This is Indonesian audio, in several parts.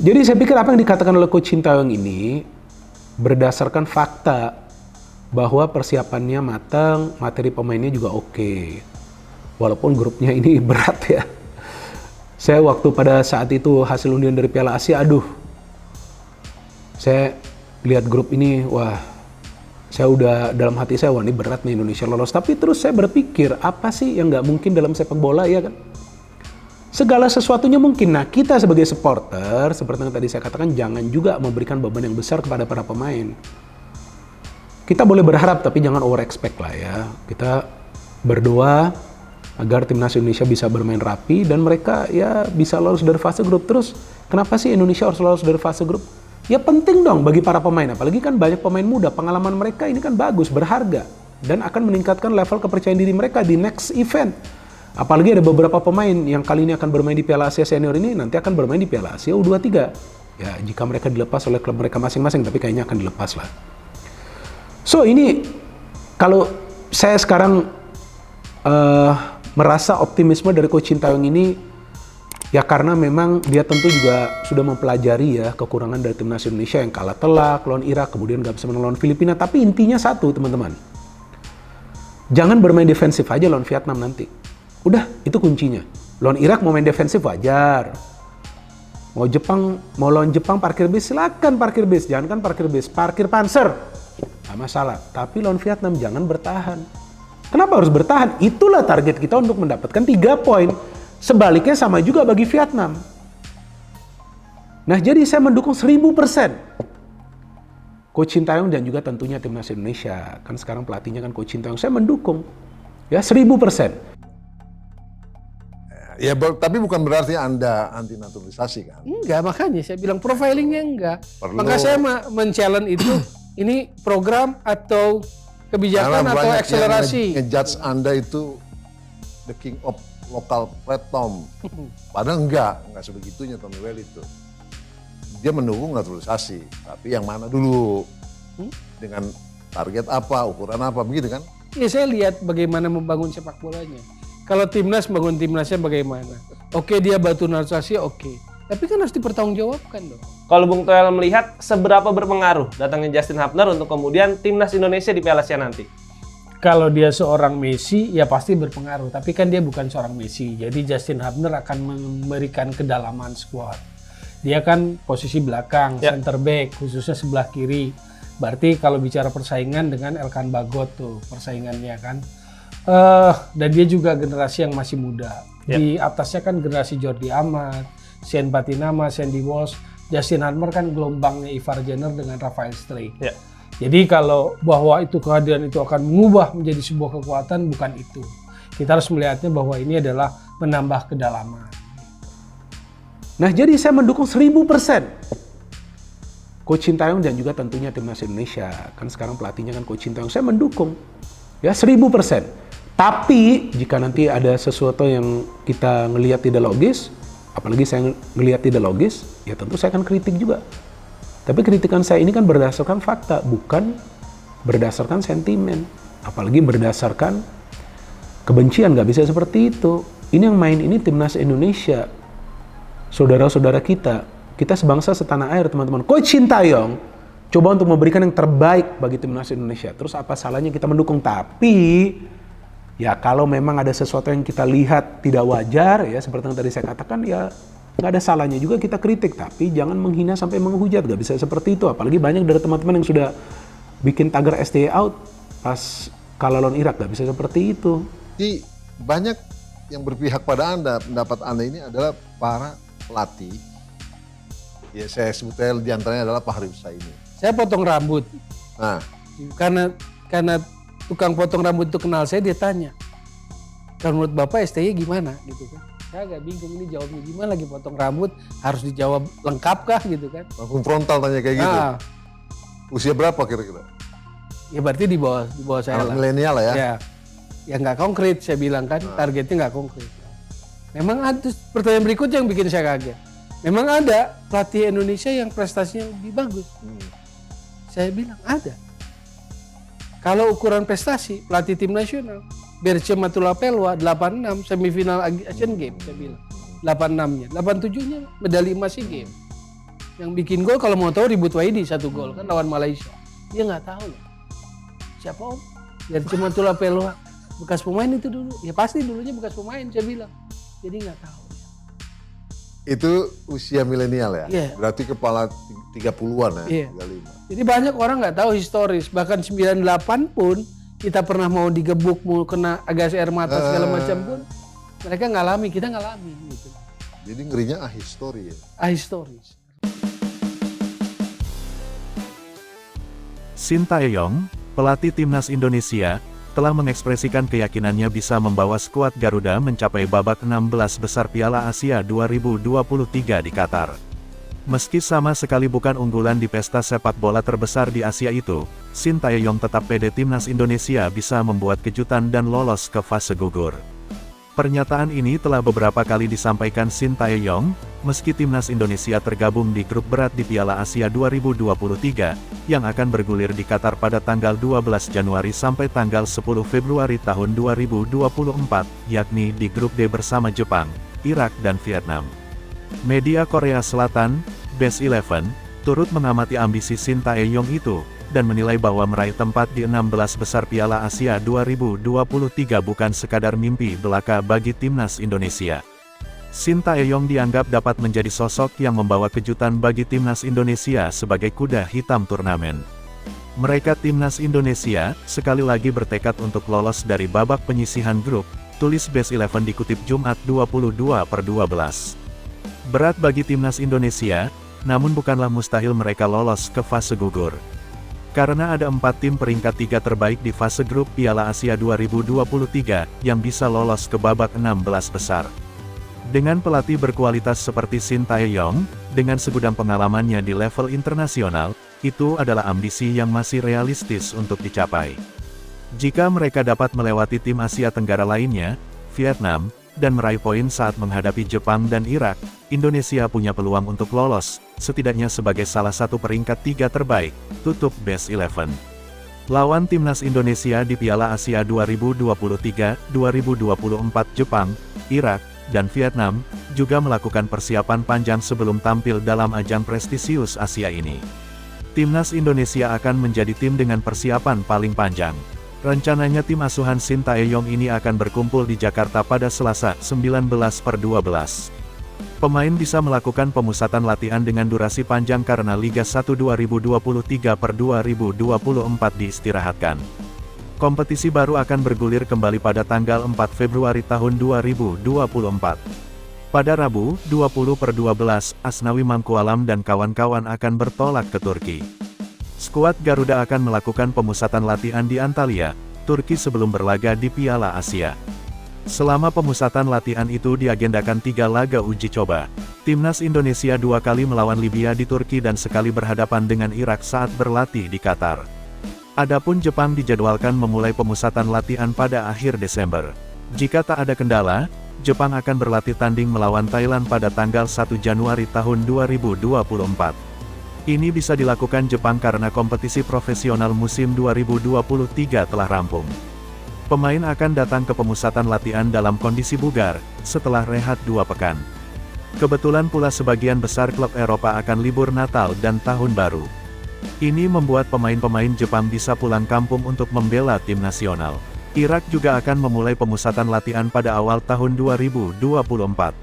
Jadi saya pikir apa yang dikatakan oleh Coach Sintayong ini berdasarkan fakta bahwa persiapannya matang, materi pemainnya juga oke. Walaupun grupnya ini berat ya. Saya waktu pada saat itu hasil undian dari Piala Asia, saya lihat grup ini, wah, saya udah dalam hati saya, wah ini berat nih Indonesia lolos. Tapi terus saya berpikir, apa sih yang nggak mungkin dalam sepak bola ya kan? Segala sesuatunya mungkin. Nah, kita sebagai supporter, seperti yang tadi saya katakan, jangan juga memberikan beban yang besar kepada para pemain. Kita boleh berharap, tapi jangan over expect lah ya. Kita berdoa agar timnas Indonesia bisa bermain rapi dan mereka ya bisa lolos dari fase grup. Terus kenapa sih Indonesia harus lolos dari fase grup? Ya penting dong bagi para pemain, apalagi kan banyak pemain muda, pengalaman mereka ini kan bagus, berharga dan akan meningkatkan level kepercayaan diri mereka di next event. Apalagi ada beberapa pemain yang kali ini akan bermain di Piala Asia Senior ini nanti akan bermain di Piala Asia U23. Ya jika mereka dilepas oleh klub mereka masing-masing, tapi kayaknya akan dilepas lah. So ini kalau saya sekarang merasa optimisme dari Coach Sintayong ini ya karena memang dia tentu juga sudah mempelajari ya kekurangan dari timnas Indonesia yang kalah telak lawan Irak, kemudian gak bisa menang lawan Filipina. Tapi intinya satu teman-teman, jangan bermain defensif aja lawan Vietnam nanti. Udah, itu kuncinya. Lawan Irak mau main defensif wajar. Mau lawan Jepang parkir bis, silakan parkir bis. Jangan kan parkir bis, parkir panser. Gak masalah. Tapi lawan Vietnam jangan bertahan. Kenapa harus bertahan? Itulah target kita untuk mendapatkan 3 poin. Sebaliknya sama juga bagi Vietnam. Nah, jadi saya mendukung 1000% Coach Sintayong dan juga tentunya timnas Indonesia. Kan sekarang pelatihnya kan Coach Sintayong. Saya mendukung. Ya, 1000%. Ya, tapi bukan berarti Anda anti naturalisasi kan? Enggak, makanya saya bilang profilingnya enggak. Perlu. Maka saya men-challenge itu, ini program atau kebijakan Karena atau banyak akselerasi. yang ngejudge Anda itu the king of local platform. Padahal enggak sebegitunya Tommy Well itu. Dia mendukung naturalisasi, tapi yang mana dulu? Dengan target apa, ukuran apa, begitu kan? Ya saya lihat bagaimana membangun sepak bolanya. Kalau timnas bangun timnasnya bagaimana? Oke dia batu naturalisasi oke. Tapi kan harus dipertanggungjawabkan dong. Kalau Bung Toel melihat seberapa berpengaruh datangnya Justin Hubner untuk kemudian timnas Indonesia di Piala Asia nanti? Kalau dia seorang Messi ya pasti berpengaruh. Tapi kan dia bukan seorang Messi. Jadi Justin Hubner akan memberikan kedalaman skuad. Dia kan posisi belakang, center back, khususnya sebelah kiri. Berarti kalau bicara persaingan dengan Elkan Bagot tuh persaingannya kan. Dan dia juga generasi yang masih muda. Di atasnya kan generasi Jordi Amat, Sean Patinama, Sandy Walsh, Justin Hubner kan gelombangnya Ivar Jenner dengan Rafael Struijk. Jadi kalau bahwa itu kehadiran itu akan mengubah menjadi sebuah kekuatan, bukan itu. Kita harus melihatnya bahwa ini adalah menambah kedalaman. Nah jadi saya mendukung 1000% Coach Sintayong dan juga tentunya timnas Indonesia. Kan sekarang pelatihnya kan Coach Sintayong. Saya mendukung ya 1000%. Tapi jika nanti ada sesuatu yang kita ngelihat tidak logis, apalagi saya ngelihat tidak logis, ya tentu saya akan kritik juga. Tapi kritikan saya ini kan berdasarkan fakta, bukan berdasarkan sentimen. Apalagi berdasarkan kebencian, nggak bisa seperti itu. Ini yang main ini timnas Indonesia. Saudara-saudara kita sebangsa setanah air teman-teman. Coach Sintayong coba untuk memberikan yang terbaik bagi timnas Indonesia. Terus apa salahnya kita mendukung? Tapi ya kalau memang ada sesuatu yang kita lihat tidak wajar ya seperti yang tadi saya katakan ya nggak ada salahnya juga kita kritik. Tapi jangan menghina sampai menghujat, nggak bisa seperti itu. Apalagi banyak dari teman-teman yang sudah bikin tagar STY out pas kalah lawan Irak, nggak bisa seperti itu. Jadi banyak yang berpihak pada Anda, pendapat Anda ini adalah para pelatih. Ya saya sebutnya diantaranya adalah Fahri Husaini. Saya potong rambut. Nah, Karena tukang potong rambut itu kenal saya, dia tanya, kalau menurut Bapak STY gimana gitu kan. Saya agak bingung ini jawabnya gimana, lagi potong rambut harus dijawab lengkap kah gitu kan. langsung frontal tanya kayak gitu. Usia berapa kira-kira? Ya berarti di bawah saya Anak lah. milenial lah ya. Ya nggak konkret saya bilang kan, targetnya nggak konkret. Memang ada pertanyaan berikutnya yang bikin saya kaget. Memang ada pelatih Indonesia yang prestasinya lebih bagus. Saya bilang ada. Kalau ukuran prestasi, pelatih tim nasional, Berce Matulapelwa 86 semifinal Asian Games, saya bilang. 86-nya, 87-nya medali emas SEA Games. Yang bikin gol kalau mau tahu Ribut Waidi 1 gol kan lawan Malaysia. Dia nggak tahu loh. Siapa om? Dari cuma Tula Peluang. Bekas pemain itu dulu. Ya pasti dulunya bekas pemain saya bilang. Jadi nggak tahu. Itu usia milenial ya? Iya. Berarti kepala 30-an ya? Iya. 35. Jadi banyak orang nggak tahu historis. Bahkan 98 pun kita pernah mau digebuk, mau kena gas air mata segala macam pun mereka ngalami, kita ngalami gitu. Jadi ngerinya ahistori ya? Ahistoris. Shin Tae-yong, pelatih timnas Indonesia, telah mengekspresikan keyakinannya bisa membawa skuad Garuda mencapai babak 16 besar Piala Asia 2023 di Qatar. Meski sama sekali bukan unggulan di pesta sepak bola terbesar di Asia itu, Shin Tae-yong tetap pede timnas Indonesia bisa membuat kejutan dan lolos ke fase gugur. Pernyataan ini telah beberapa kali disampaikan Shin Tae-yong, meski timnas Indonesia tergabung di grup berat di Piala Asia 2023, yang akan bergulir di Qatar pada tanggal 12 Januari sampai tanggal 10 Februari tahun 2024, yakni di grup D bersama Jepang, Irak dan Vietnam. Media Korea Selatan, Best 11, turut mengamati ambisi Shin Tae-yong itu, dan menilai bahwa meraih tempat di 16 besar Piala Asia 2023 bukan sekadar mimpi belaka bagi timnas Indonesia. Shin Tae-yong dianggap dapat menjadi sosok yang membawa kejutan bagi timnas Indonesia sebagai kuda hitam turnamen. Mereka timnas Indonesia, sekali lagi bertekad untuk lolos dari babak penyisihan grup, tulis Best 11 dikutip Jumat 22/12. Berat bagi timnas Indonesia, namun bukanlah mustahil mereka lolos ke fase gugur. Karena ada 4 tim peringkat 3 terbaik di fase grup Piala Asia 2023, yang bisa lolos ke babak 16 besar. Dengan pelatih berkualitas seperti Shin Tae-yong, dengan segudang pengalamannya di level internasional, itu adalah ambisi yang masih realistis untuk dicapai. Jika mereka dapat melewati tim Asia Tenggara lainnya, Vietnam, dan meraih poin saat menghadapi Jepang dan Irak, Indonesia punya peluang untuk lolos, setidaknya sebagai salah satu peringkat 3 terbaik, tutup Best 11. Lawan timnas Indonesia di Piala Asia 2023, 2024 Jepang, Irak, dan Vietnam, juga melakukan persiapan panjang sebelum tampil dalam ajang prestisius Asia ini. Timnas Indonesia akan menjadi tim dengan persiapan paling panjang. Rencananya tim asuhan Shin Tae-yong ini akan berkumpul di Jakarta pada Selasa, 19/12. Pemain bisa melakukan pemusatan latihan dengan durasi panjang karena Liga 1 2023/2024 diistirahatkan. Kompetisi baru akan bergulir kembali pada tanggal 4 Februari tahun 2024. Pada Rabu, 20/12, Asnawi Mangkualam dan kawan-kawan akan bertolak ke Turki. Skuad Garuda akan melakukan pemusatan latihan di Antalya, Turki sebelum berlaga di Piala Asia. Selama pemusatan latihan itu diagendakan 3 laga uji coba. Timnas Indonesia 2 kali melawan Libya di Turki dan sekali berhadapan dengan Irak saat berlatih di Qatar. Adapun Jepang dijadwalkan memulai pemusatan latihan pada akhir Desember. Jika tak ada kendala, Jepang akan berlatih tanding melawan Thailand pada tanggal 1 Januari tahun 2024. Ini bisa dilakukan Jepang karena kompetisi profesional musim 2023 telah rampung. Pemain akan datang ke pemusatan latihan dalam kondisi bugar, setelah rehat 2 pekan. Kebetulan pula sebagian besar klub Eropa akan libur Natal dan Tahun Baru. Ini membuat pemain-pemain Jepang bisa pulang kampung untuk membela tim nasional. Irak juga akan memulai pemusatan latihan pada awal tahun 2024.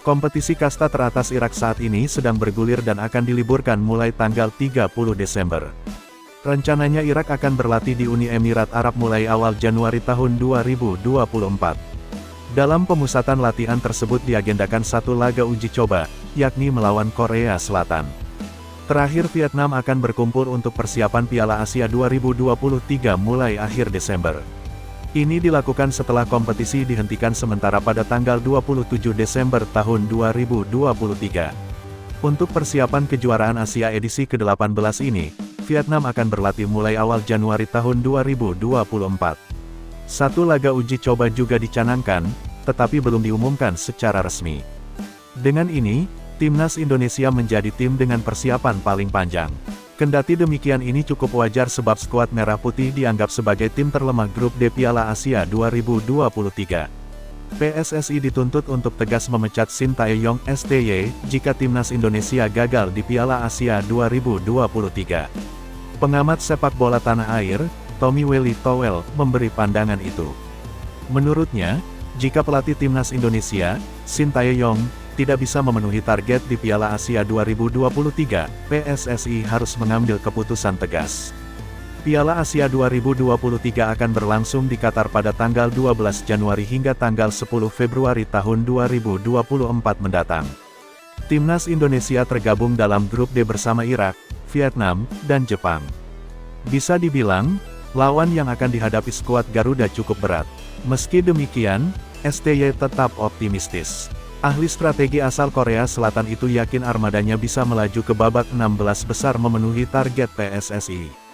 Kompetisi kasta teratas Irak saat ini sedang bergulir dan akan diliburkan mulai tanggal 30 Desember. Rencananya Irak akan berlatih di Uni Emirat Arab mulai awal Januari tahun 2024. Dalam pemusatan latihan tersebut diagendakan 1 laga uji coba, yakni melawan Korea Selatan. Terakhir Vietnam akan berkumpul untuk persiapan Piala Asia 2023 mulai akhir Desember. Ini dilakukan setelah kompetisi dihentikan sementara pada tanggal 27 Desember tahun 2023. Untuk persiapan kejuaraan Asia edisi ke-18 ini, Vietnam akan berlatih mulai awal Januari tahun 2024. 1 laga uji coba juga dicanangkan, tetapi belum diumumkan secara resmi. Dengan ini, Timnas Indonesia menjadi tim dengan persiapan paling panjang. Kendati demikian ini cukup wajar sebab skuad Merah Putih dianggap sebagai tim terlemah grup D Piala Asia 2023. PSSI dituntut untuk tegas memecat Sintayong STY jika timnas Indonesia gagal di Piala Asia 2023. Pengamat sepak bola tanah air, Tommy Welly Towell, memberi pandangan itu. Menurutnya, jika pelatih timnas Indonesia, Sintayong, tidak bisa memenuhi target di Piala Asia 2023, PSSI harus mengambil keputusan tegas. Piala Asia 2023 akan berlangsung di Qatar pada tanggal 12 Januari hingga tanggal 10 Februari tahun 2024 mendatang. Timnas Indonesia tergabung dalam grup D bersama Irak, Vietnam, dan Jepang. Bisa dibilang, lawan yang akan dihadapi skuad Garuda cukup berat. Meski demikian, STY tetap optimistis. Ahli strategi asal Korea Selatan itu yakin armadanya bisa melaju ke babak 16 besar memenuhi target PSSI.